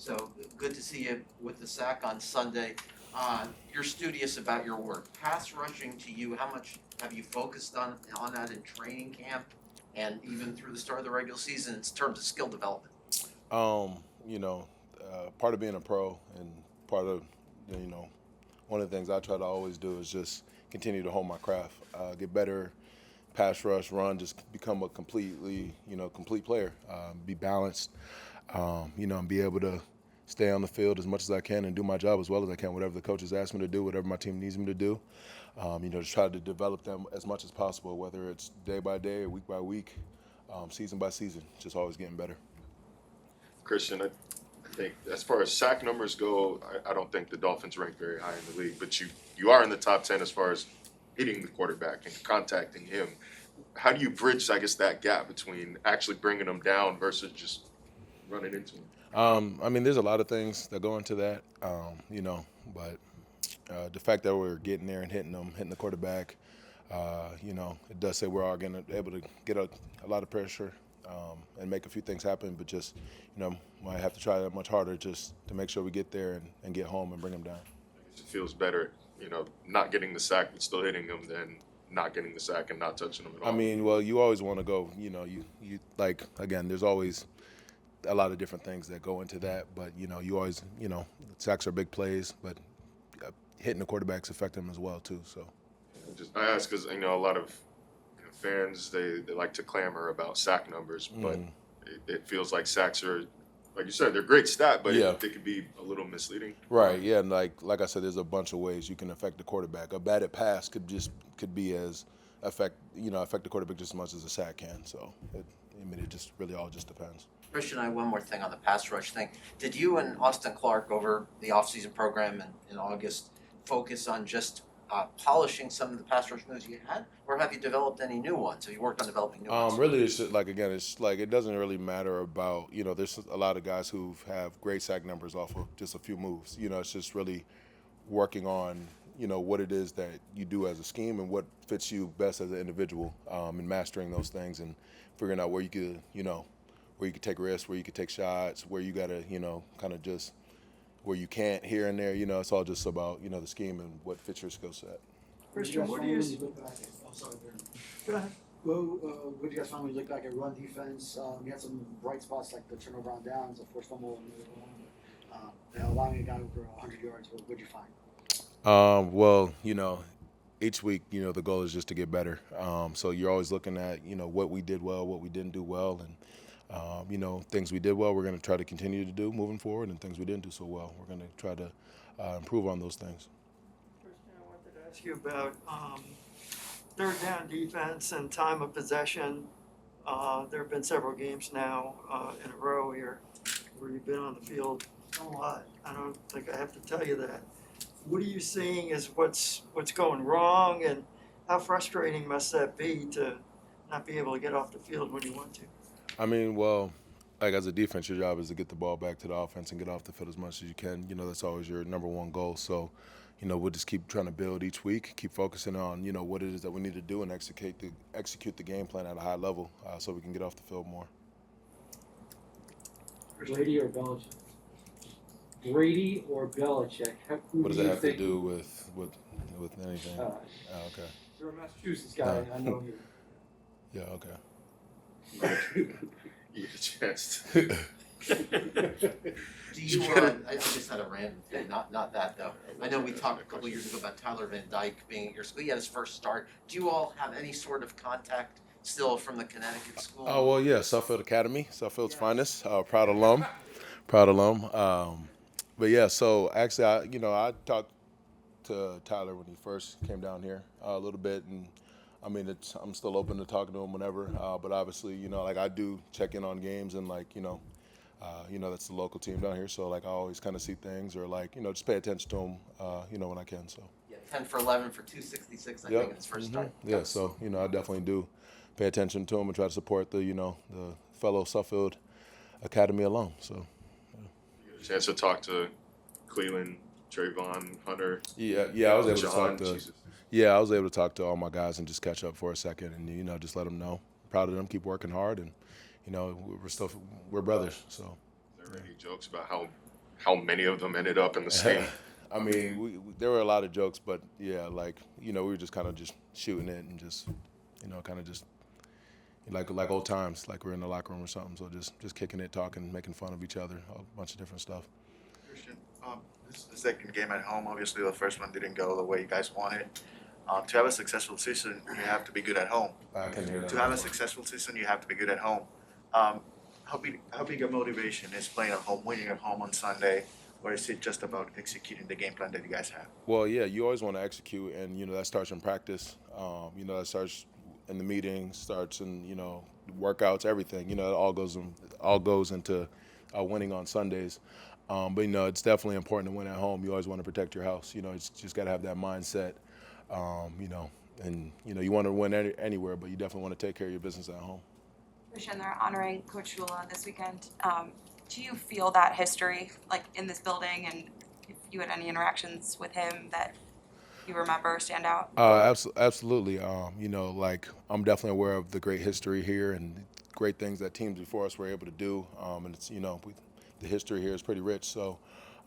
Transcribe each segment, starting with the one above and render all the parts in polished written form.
So good to see you with the sack on Sunday. You're studious about your work. Pass rushing to you, how much have you focused on that in training camp and even through the start of the regular season in terms of skill development? Um, you know, Part of being a pro and part of, you know, one of the things I try to always do is just continue to hone my craft, get better, pass rush, run, just become a complete player, be balanced, and be able to stay on the field as much as I can and do my job as well as I can, whatever the coaches ask me to do, whatever my team needs me to do. Just try to develop them as much as possible, whether it's day by day or week by week, season by season, just always getting better. Christian, I think as far as sack numbers go, I don't think the Dolphins rank very high in the league, but you are in the top 10 as far as hitting the quarterback and contacting him. How do you bridge, I guess, that gap between actually bringing him down versus just running into him? There's a lot of things that go into that, but the fact that we're getting there and hitting them, hitting the quarterback, it does say we're all going to able to get a lot of pressure and make a few things happen, but just, might have to try that much harder just to make sure we get there and get home and bring them down. It feels better, not getting the sack but still hitting him than not getting the sack and not touching him at all. Well, you always want to go, you like, again, there's always a lot of different things that go into that, but, you always, sacks are big plays, but hitting the quarterbacks affect them as well, too, so. I ask because a lot of fans they like to clamor about sack numbers, but it feels like sacks are, like you said, they're a great stat, but Yeah. they could be a little misleading. Right, yeah, and like I said, there's a bunch of ways you can affect the quarterback. A batted pass could be as affect the quarterback just as much as a sack can. So it just really all just depends. Christian, I have one more thing on the pass rush thing. Did you and Austin Clark over the offseason program in August focus on just polishing some of the pass rush moves you had, or have you developed any new ones? Have you worked on developing new ones? Really, it's just, like, again, it's like it doesn't really matter about, there's a lot of guys who have great sack numbers off of just a few moves. It's just really working on what it is that you do as a scheme and what fits you best as an individual, and mastering those things and figuring out where you could where you could take risks, where you could take shots, where you gotta kind of just where you can't here and there. It's all just about the scheme and what fits your skill set. Christian, what do you? I'm sorry, Go ahead. Well, what do you guys find when you look back at run defense? You had some bright spots like the turnover on downs, of course, fumble in the allowing a guy over 100 yards. What would you find? Well, each week, the goal is just to get better. So you're always looking at, what we did well, what we didn't do well, and things we did well, we're going to try to continue to do moving forward, and things we didn't do so well, we're going to try to improve on those things. Christian, I wanted to ask you about third down defense and time of possession. There have been several games now in a row here where you've been on the field a lot. I don't think I have to tell you that. What are you seeing as what's going wrong, and how frustrating must that be to not be able to get off the field when you want to? Well, like, as a defense, your job is to get the ball back to the offense and get off the field as much as you can. That's always your number one goal. So, we'll just keep trying to build each week, keep focusing on, what it is that we need to do and execute the game plan at a high level, so we can get off the field more. Brady or Belichick? Brady or Belichick? What does that have to do with anything? Okay. You're a Massachusetts guy. I know you. Yeah, okay. You get a chance. Do you? I just had a random thing, not that though. I know we talked a couple years ago about Tyler Van Dyke being at your school. He had his first start. Do you all have any sort of contact still from the Connecticut school? Oh, well, yeah, Suffield Academy, Suffield's finest, proud alum. But yeah, so actually, I talked to Tyler when he first came down here a little bit, and I'm still open to talking to him whenever. But obviously, I do check in on games, and that's the local team down here. So I always kind of see things, or just pay attention to him, when I can. So. Yeah, 10 for 11 for 266. I think in his first start. Yeah, so I definitely do pay attention to him and try to support the fellow Suffield Academy alum. So. You get a chance to talk to Cleveland, Trayvon, Hunter. Yeah, I was able to John, talk to. Jesus. Yeah, I was able to talk to all my guys and just catch up for a second, and just let them know. Proud of them, keep working hard, and we're brothers. So. Is there any jokes about how how many of them ended up in the same. I mean, there were a lot of jokes, but yeah, like, we were just kind of just shooting it and just, kind of just like old times, like we're in the locker room or something. So just kicking it, talking, making fun of each other, a bunch of different stuff. Christian, this is the second game at home. Obviously, the first one didn't go the way you guys wanted. To have a successful season, you have to be good at home. I can hear that. To have a successful season, you have to be good at home. How big a motivation is playing at home, winning at home on Sunday, or is it just about executing the game plan that you guys have? Well, yeah, you always want to execute, and that starts in practice. That starts in the meetings, starts in workouts, everything. It all goes into winning on Sundays. But it's definitely important to win at home. You always want to protect your house. It's just got to have that mindset. And you want to win anywhere, but you definitely want to take care of your business at home. Christian, they're honoring Coach Shula this weekend. Do you feel that history, like in this building, and if you had any interactions with him that you remember stand out? Absolutely. Like, I'm definitely aware of the great history here and great things that teams before us were able to do. And it's the history here is pretty rich. So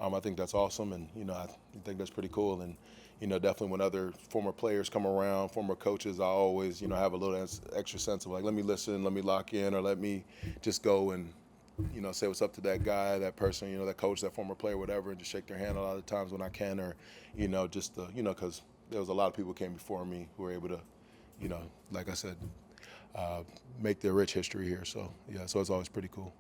I think that's awesome, and I think that's pretty cool. And definitely when other former players come around, former coaches, I always have a little extra sense of like, let me listen, let me lock in, or let me just go and say what's up to that guy, that person, that coach, that former player, whatever, and just shake their hand a lot of times when I can, or just because there was a lot of people came before me who were able to like I said, make their rich history here. So yeah, so it's always pretty cool.